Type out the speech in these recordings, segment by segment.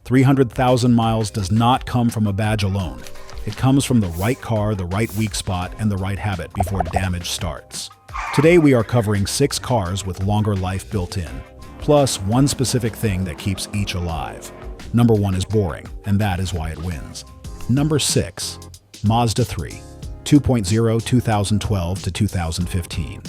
300,000 miles does not come from a badge alone. It comes from the right car, the right weak spot, and the right habit before damage starts. Today we are covering 6 cars with longer life built in, plus one specific thing that keeps each alive. Number 1 is boring, and that is why it wins. Number 6, Mazda 3, 2.0 2012 to 2015.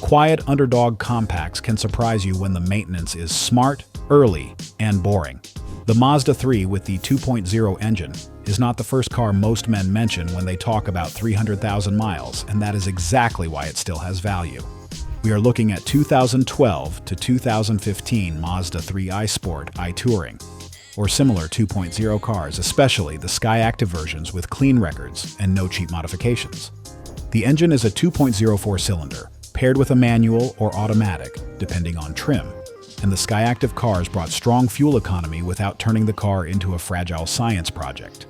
Quiet underdog compacts can surprise you when the maintenance is smart, early, and boring. The Mazda 3 with the 2.0 engine is not the first car most men mention when they talk about 300,000 miles, and that is exactly why it still has value. We are looking at 2012 to 2015 Mazda 3 iSport, iTouring, or similar 2.0 cars, especially the Skyactiv versions with clean records and no cheap modifications. The engine is a 2.0 4-cylinder, paired with a manual or automatic, depending on trim, and the Skyactiv cars brought strong fuel economy without turning the car into a fragile science project.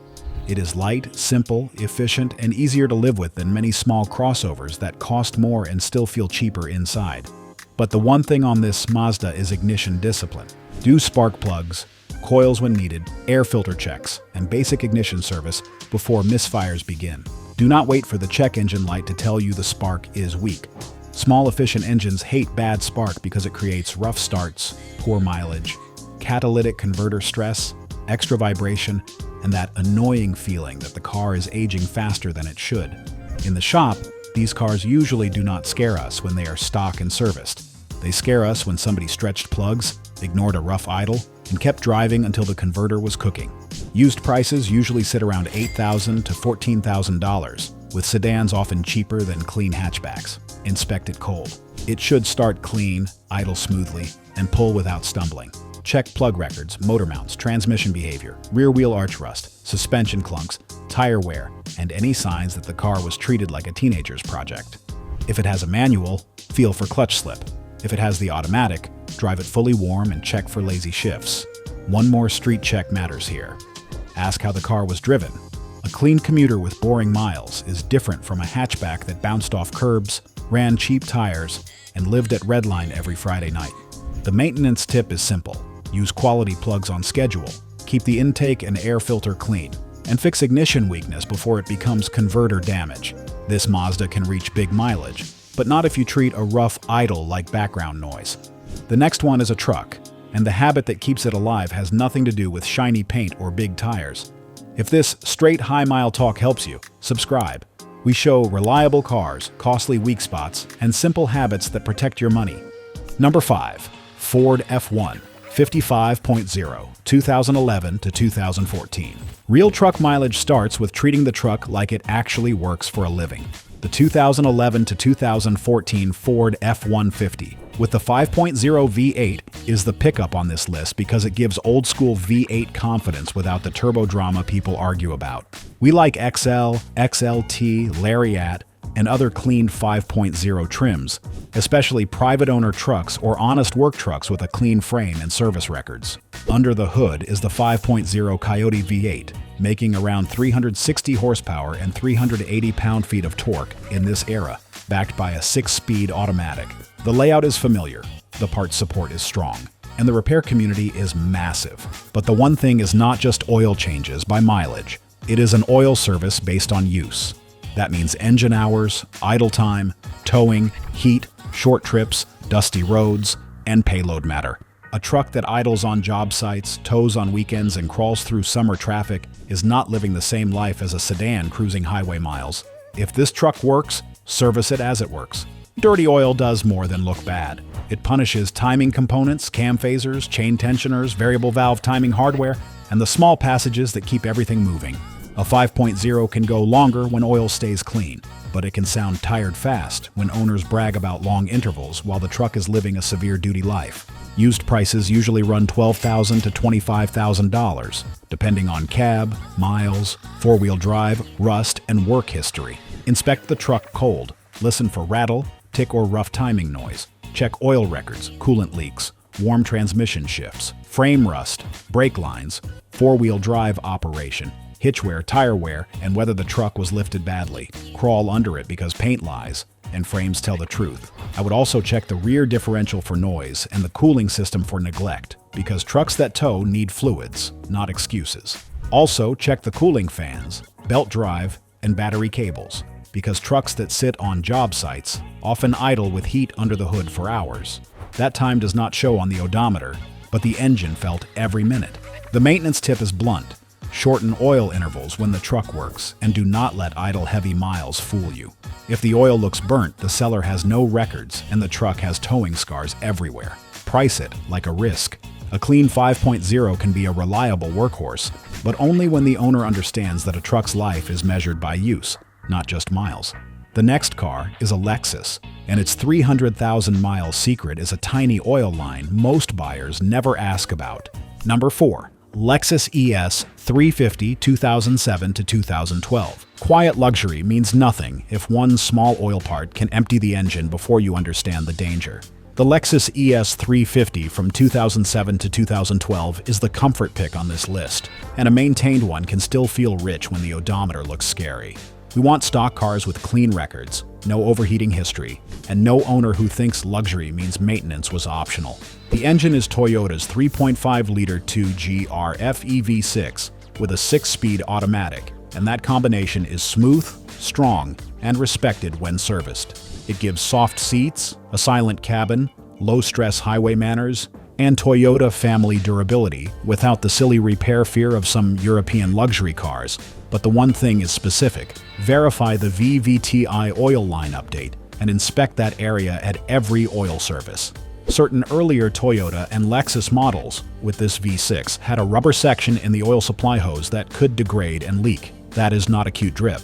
It is light, simple, efficient, and easier to live with than many small crossovers that cost more and still feel cheaper inside. But the one thing on this Mazda is ignition discipline. Do spark plugs, coils when needed, air filter checks, and basic ignition service before misfires begin. Do not wait for the check engine light to tell you the spark is weak. Small efficient engines hate bad spark because it creates rough starts, poor mileage, catalytic converter stress, extra vibration, and that annoying feeling that the car is aging faster than it should. In the shop, these cars usually do not scare us when they are stock and serviced. They scare us when somebody stretched plugs, ignored a rough idle, and kept driving until the converter was cooking. Used prices usually sit around $8,000 to $14,000, with sedans often cheaper than clean hatchbacks. Inspect it cold. It should start clean, idle smoothly, and pull without stumbling. Check plug records, motor mounts, transmission behavior, rear wheel arch rust, suspension clunks, tire wear, and any signs that the car was treated like a teenager's project. If it has a manual, feel for clutch slip. If it has the automatic, drive it fully warm and check for lazy shifts. One more street check matters here. Ask how the car was driven. A clean commuter with boring miles is different from a hatchback that bounced off curbs, ran cheap tires, and lived at Redline every Friday night. The maintenance tip is simple. Use quality plugs on schedule, keep the intake and air filter clean, and fix ignition weakness before it becomes converter damage. This Mazda can reach big mileage, but not if you treat a rough idle like background noise. The next one is a truck, and the habit that keeps it alive has nothing to do with shiny paint or big tires. If this straight high-mile talk helps you, subscribe. We show reliable cars, costly weak spots, and simple habits that protect your money. Number 5. Ford F1. 55.0, 2011 to 2014. Real truck mileage starts with treating the truck like it actually works for a living. The 2011 to 2014 Ford F-150 with the 5.0 V8 is the pickup on this list because it gives old-school V8 confidence without the turbo drama people argue about. We like XL, XLT, Lariat, and other clean 5.0 trims, especially private owner trucks or honest work trucks with a clean frame and service records. Under the hood is the 5.0 Coyote V8, making around 360 horsepower and 380 pound-feet of torque in this era, backed by a 6-speed automatic. The layout is familiar, the parts support is strong, and the repair community is massive. But the one thing is not just oil changes by mileage, it is an oil service based on use. That means engine hours, idle time, towing, heat, short trips, dusty roads, and payload matter. A truck that idles on job sites, tows on weekends, and crawls through summer traffic is not living the same life as a sedan cruising highway miles. If this truck works, service it as it works. Dirty oil does more than look bad. It punishes timing components, cam phasers, chain tensioners, variable valve timing hardware, and the small passages that keep everything moving. A 5.0 can go longer when oil stays clean, but it can sound tired fast when owners brag about long intervals while the truck is living a severe duty life. Used prices usually run $12,000 to $25,000, depending on cab, miles, four-wheel drive, rust, and work history. Inspect the truck cold. Listen for rattle, tick, or rough timing noise. Check oil records, coolant leaks, warm transmission shifts, frame rust, brake lines, four-wheel drive operation, hitch wear, tire wear, and whether the truck was lifted badly. Crawl under it because paint lies, and frames tell the truth. I would also check the rear differential for noise and the cooling system for neglect, because trucks that tow need fluids, not excuses. Also, check the cooling fans, belt drive, and battery cables, because trucks that sit on job sites often idle with heat under the hood for hours. That time does not show on the odometer, but the engine felt every minute. The maintenance tip is blunt. Shorten oil intervals when the truck works, and do not let idle heavy miles fool you. If the oil looks burnt, the seller has no records and the truck has towing scars everywhere. Price it like a risk. A clean 5.0 can be a reliable workhorse, but only when the owner understands that a truck's life is measured by use, not just miles. The next car is a Lexus, and its 300,000-mile secret is a tiny oil line most buyers never ask about. Number 4. Lexus ES 350 2007 to 2012. Quiet luxury means nothing if one small oil part can empty the engine before you understand the danger. The Lexus ES 350 from 2007 to 2012 is the comfort pick on this list, and a maintained one can still feel rich when the odometer looks scary. We want stock cars with clean records, no overheating history, and no owner who thinks luxury means maintenance was optional. The engine is Toyota's 3.5-liter 2GR FEV6 with a 6-speed automatic, and that combination is smooth, strong, and respected when serviced. It gives soft seats, a silent cabin, low-stress highway manners, and Toyota family durability without the silly repair fear of some European luxury cars. But the one thing is specific: verify the VVTi oil line update and inspect that area at every oil service. Certain earlier Toyota and Lexus models with this V6 had a rubber section in the oil supply hose that could degrade and leak. That is not acute drip.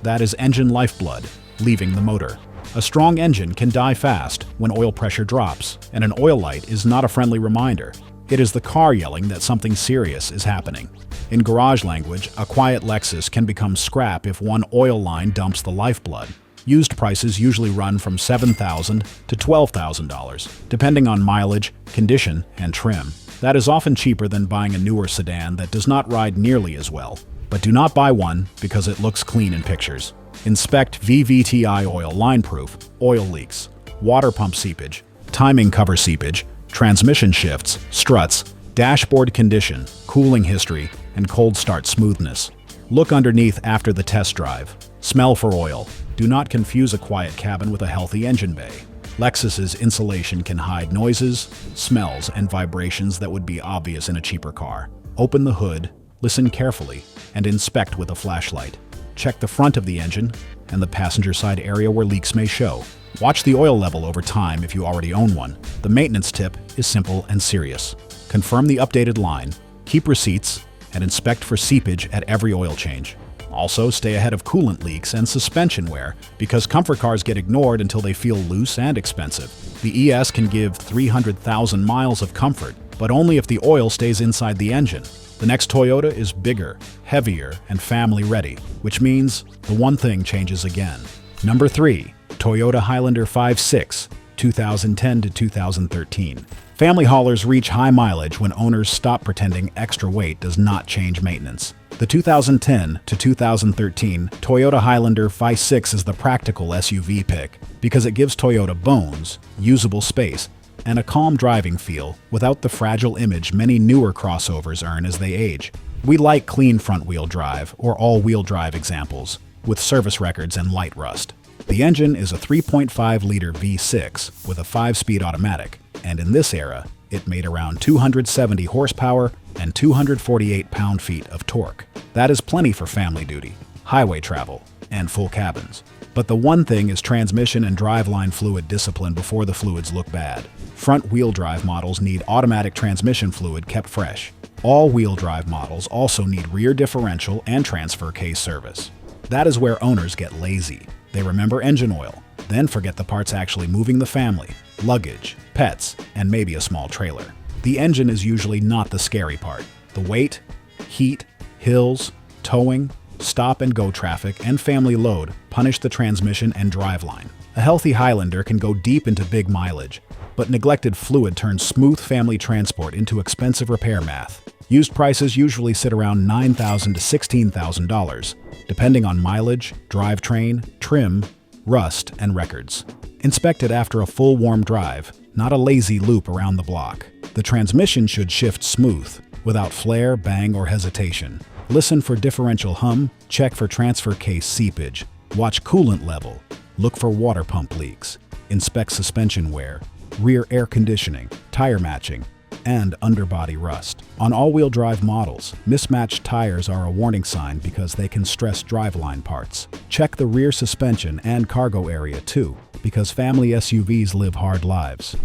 That is engine lifeblood, leaving the motor. A strong engine can die fast when oil pressure drops, and an oil light is not a friendly reminder. It is the car yelling that something serious is happening. In garage language, a quiet Lexus can become scrap if one oil line dumps the lifeblood. Used prices usually run from $7,000 to $12,000, depending on mileage, condition, and trim. That is often cheaper than buying a newer sedan that does not ride nearly as well. But do not buy one because it looks clean in pictures. Inspect VVTi oil line proof, oil leaks, water pump seepage, timing cover seepage, transmission shifts, struts, dashboard condition, cooling history, and cold start smoothness. Look underneath after the test drive. Smell for oil. Do not confuse a quiet cabin with a healthy engine bay. Lexus's insulation can hide noises, smells, and vibrations that would be obvious in a cheaper car. Open the hood, listen carefully, and inspect with a flashlight. Check the front of the engine and the passenger side area where leaks may show. Watch the oil level over time if you already own one. The maintenance tip is simple and serious. Confirm the updated line, keep receipts, and inspect for seepage at every oil change. Also, stay ahead of coolant leaks and suspension wear, because comfort cars get ignored until they feel loose and expensive. The ES can give 300,000 miles of comfort, but only if the oil stays inside the engine. The next Toyota is bigger, heavier, and family-ready, which means the one thing changes again. Number 3. Toyota Highlander 5.6, 2010 to 2013. Family haulers reach high mileage when owners stop pretending extra weight does not change maintenance. The 2010 to 2013 Toyota Highlander 5.6 is the practical SUV pick because it gives Toyota bones, usable space, and a calm driving feel without the fragile image many newer crossovers earn as they age. We like clean front-wheel drive or all-wheel drive examples with service records and light rust. The engine is a 3.5-liter V6 with a 5-speed automatic, and in this era, it made around 270 horsepower and 248 pound-feet of torque. That is plenty for family duty, highway travel, and full cabins. But the one thing is transmission and driveline fluid discipline before the fluids look bad. Front-wheel drive models need automatic transmission fluid kept fresh. All-wheel drive models also need rear differential and transfer case service. That is where owners get lazy. They remember engine oil, then forget the parts actually moving the family, luggage, pets, and maybe a small trailer. The engine is usually not the scary part. The weight, heat, hills, towing, stop and go traffic, and family load punish the transmission and driveline. A healthy Highlander can go deep into big mileage, but neglected fluid turns smooth family transport into expensive repair math. Used prices usually sit around $9,000 to $16,000, depending on mileage, drivetrain, trim, rust, and records. Inspect it after a full warm drive, not a lazy loop around the block. The transmission should shift smooth, without flare, bang, or hesitation. Listen for differential hum, check for transfer case seepage, watch coolant level, look for water pump leaks, inspect suspension wear, rear air conditioning, tire matching, and underbody rust. On all-wheel drive models, mismatched tires are a warning sign because they can stress driveline parts. Check the rear suspension and cargo area too, because family SUVs live hard lives.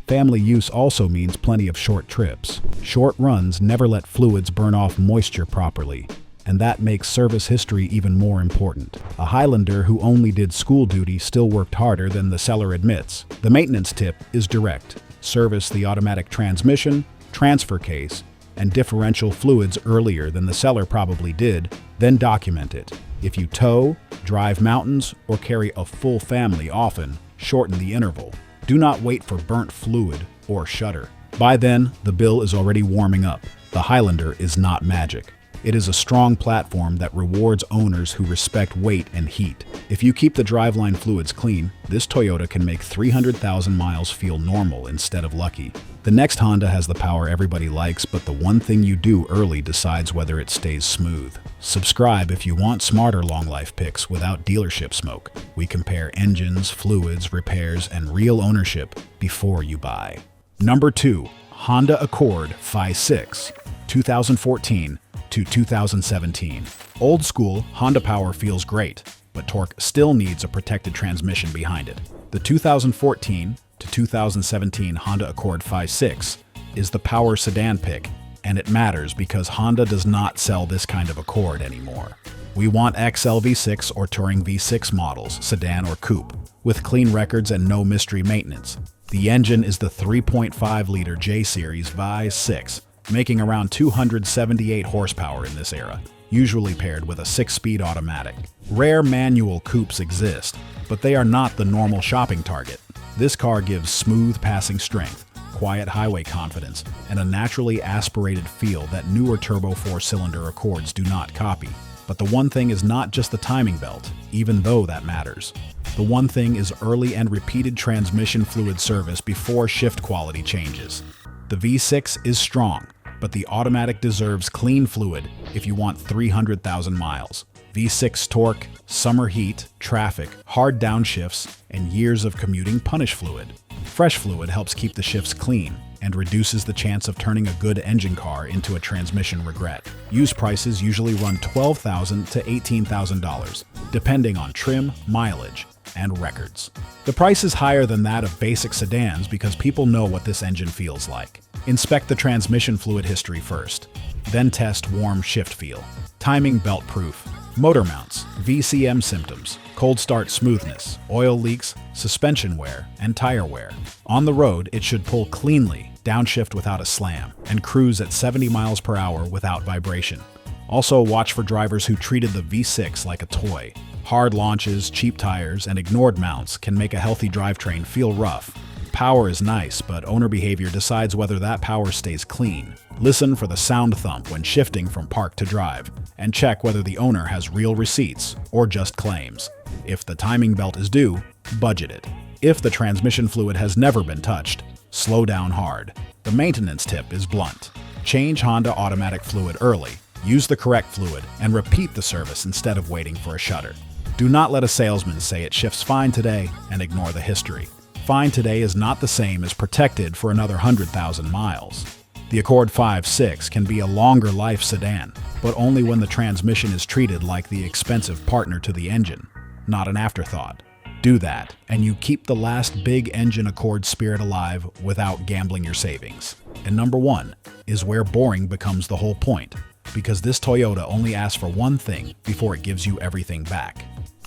Family use also means plenty of short trips. Short runs never let fluids burn off moisture properly, and that makes service history even more important. A Highlander who only did school duty still worked harder than the seller admits. The maintenance tip is direct. Service the automatic transmission, transfer case, and differential fluids earlier than the seller probably did, then document it. If you tow, drive mountains, or carry a full family often, shorten the interval. Do not wait for burnt fluid or shudder. By then, the bill is already warming up. The Highlander is not magic. It is a strong platform that rewards owners who respect weight and heat. If you keep the driveline fluids clean, this Toyota can make 300,000 miles feel normal instead of lucky. The next Honda has the power everybody likes, but the one thing you do early decides whether it stays smooth. Subscribe if you want smarter long-life picks without dealership smoke. We compare engines, fluids, repairs, and real ownership before you buy. Number 2. Honda Accord Phi-6, 2014 to 2017. Old school Honda power feels great, but torque still needs a protected transmission behind it. The 2014 to 2017 Honda Accord Phi-6 is the power sedan pick, and it matters because Honda does not sell this kind of Accord anymore. We want XL V6 or Touring V6 models, sedan or coupe, with clean records and no mystery maintenance. The engine is the 3.5-liter J-Series Phi-6, making around 278 horsepower in this era, usually paired with a 6-speed automatic. Rare manual coupes exist, but they are not the normal shopping target. This car gives smooth passing strength, quiet highway confidence, and a naturally aspirated feel that newer turbo 4-cylinder Accords do not copy. But the one thing is not just the timing belt, even though that matters. The one thing is early and repeated transmission fluid service before shift quality changes. The V6 is strong, but the automatic deserves clean fluid if you want 300,000 miles. V6 torque, summer heat, traffic, hard downshifts, and years of commuting punish fluid. Fresh fluid helps keep the shifts clean and reduces the chance of turning a good engine car into a transmission regret. Used prices usually run $12,000 to $18,000, depending on trim, mileage, and records. The price is higher than that of basic sedans because people know what this engine feels like. Inspect the transmission fluid history first, then test warm shift feel, timing belt proof, motor mounts, VCM symptoms, cold start smoothness, oil leaks, suspension wear, and tire wear. On the road, it should pull cleanly, downshift without a slam, and cruise at 70 miles per hour without vibration. Also, watch for drivers who treated the V6 like a toy. Hard launches, cheap tires, and ignored mounts can make a healthy drivetrain feel rough. Power is nice, but owner behavior decides whether that power stays clean. Listen for the sound thump when shifting from park to drive, and check whether the owner has real receipts or just claims. If the timing belt is due, budget it. If the transmission fluid has never been touched, slow down hard. The maintenance tip is blunt. Change Honda automatic fluid early, use the correct fluid, and repeat the service instead of waiting for a shudder. Do not let a salesman say it shifts fine today and ignore the history. Fine today is not the same as protected for another 100,000 miles. The Accord Phi-6 can be a longer life sedan, but only when the transmission is treated like the expensive partner to the engine, not an afterthought. Do that, and you keep the last big engine Accord spirit alive without gambling your savings. And number 1 is where boring becomes the whole point, because this Toyota only asks for one thing before it gives you everything back.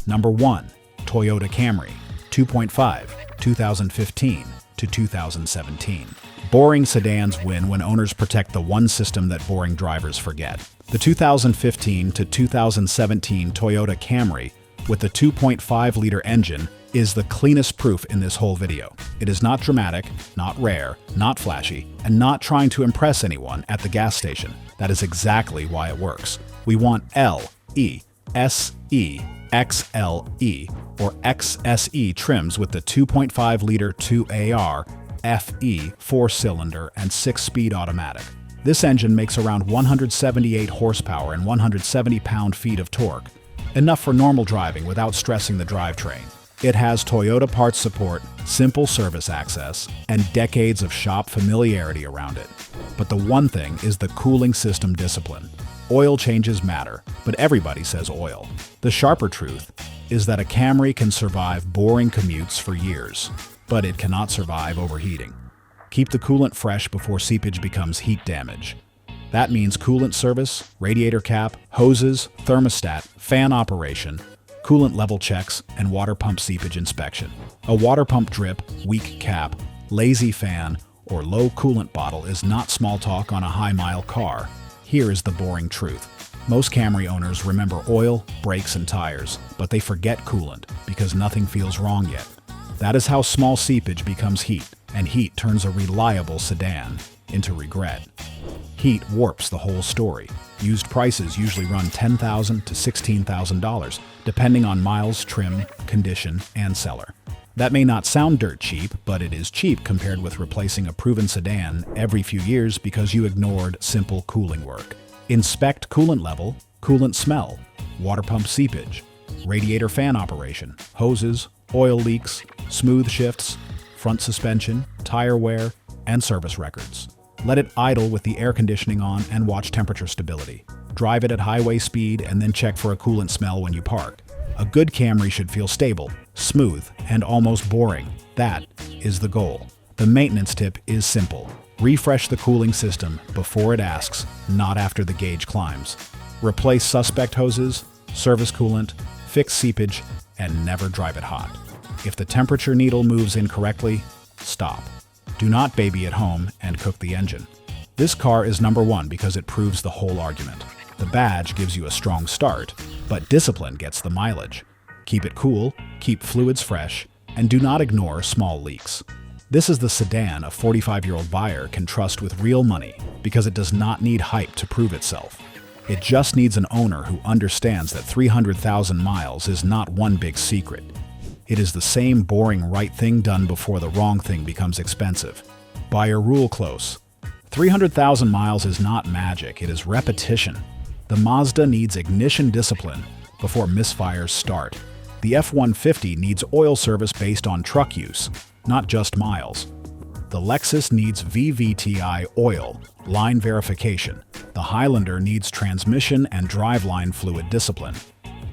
Number 1, Toyota Camry, 2.5, 2015 to 2017. Boring sedans win when owners protect the one system that boring drivers forget. The 2015 to 2017 Toyota Camry with the 2.5-liter engine is the cleanest proof in this whole video. It is not dramatic, not rare, not flashy, and not trying to impress anyone at the gas station. That is exactly why it works. We want L-E SE, XLE, or XSE trims with the 2.5-liter 2AR FE 4-cylinder and 6-speed automatic. This engine makes around 178 horsepower and 170 pound-feet of torque, enough for normal driving without stressing the drivetrain. It has Toyota parts support, simple service access, and decades of shop familiarity around it. But the one thing is the cooling system discipline. Oil changes matter, but everybody says oil. The sharper truth is that a Camry can survive boring commutes for years, but it cannot survive overheating. Keep the coolant fresh before seepage becomes heat damage. That means coolant service, radiator cap, hoses, thermostat, fan operation, coolant level checks, and water pump seepage inspection. A water pump drip, weak cap, lazy fan, or low coolant bottle is not small talk on a high-mile car. Here is the boring truth. Most Camry owners remember oil, brakes, and tires, but they forget coolant because nothing feels wrong yet. That is how small seepage becomes heat, and heat turns a reliable sedan into regret. Heat warps the whole story. Used prices usually run $10,000 to $16,000, depending on miles, trim, condition, and seller. That may not sound dirt cheap, but it is cheap compared with replacing a proven sedan every few years because you ignored simple cooling work. Inspect coolant level, coolant smell, water pump seepage, radiator fan operation, hoses, oil leaks, smooth shifts, front suspension, tire wear, and service records. Let it idle with the air conditioning on and watch temperature stability. Drive it at highway speed and then check for a coolant smell when you park. A good Camry should feel stable, smooth, and almost boring. That is the goal. The maintenance tip is simple. Refresh the cooling system before it asks, not after the gauge climbs. Replace suspect hoses, service coolant, fix seepage, and never drive it hot. If the temperature needle moves incorrectly, stop. Do not baby at home and cook the engine. This car is number one because it proves the whole argument. The badge gives you a strong start, but discipline gets the mileage. Keep it cool, keep fluids fresh, and do not ignore small leaks. This is the sedan a 45-year-old buyer can trust with real money because it does not need hype to prove itself. It just needs an owner who understands that 300,000 miles is not one big secret. It is the same boring right thing done before the wrong thing becomes expensive. Buyer rule close. 300,000 miles is not magic, it is repetition. The Mazda needs ignition discipline before misfires start. The F-150 needs oil service based on truck use, not just miles. The Lexus needs VVTi oil, line verification. The Highlander needs transmission and driveline fluid discipline.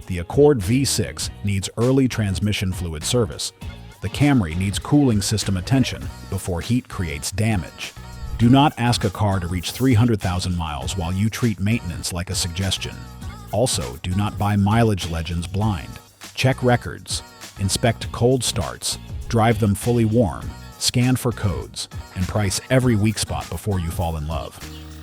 The Accord V6 needs early transmission fluid service. The Camry needs cooling system attention before heat creates damage. Do not ask a car to reach 300,000 miles while you treat maintenance like a suggestion. Also, do not buy mileage legends blind. Check records, inspect cold starts, drive them fully warm, scan for codes, and price every weak spot before you fall in love.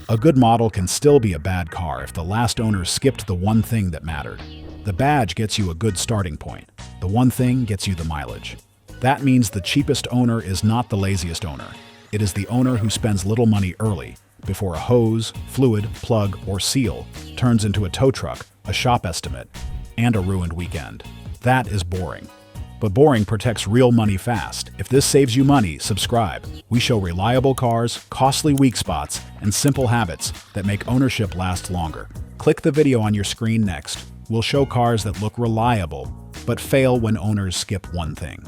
A good model can still be a bad car if the last owner skipped the one thing that mattered. The badge gets you a good starting point. The one thing gets you the mileage. That means the cheapest owner is not the laziest owner. It is the owner who spends little money early, before a hose, fluid, plug, or seal turns into a tow truck, a shop estimate, and a ruined weekend. That is boring. But boring protects real money fast. If this saves you money, subscribe. We show reliable cars, costly weak spots, and simple habits that make ownership last longer. Click the video on your screen next. We'll show cars that look reliable, but fail when owners skip one thing.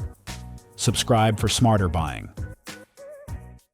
Subscribe for smarter buying.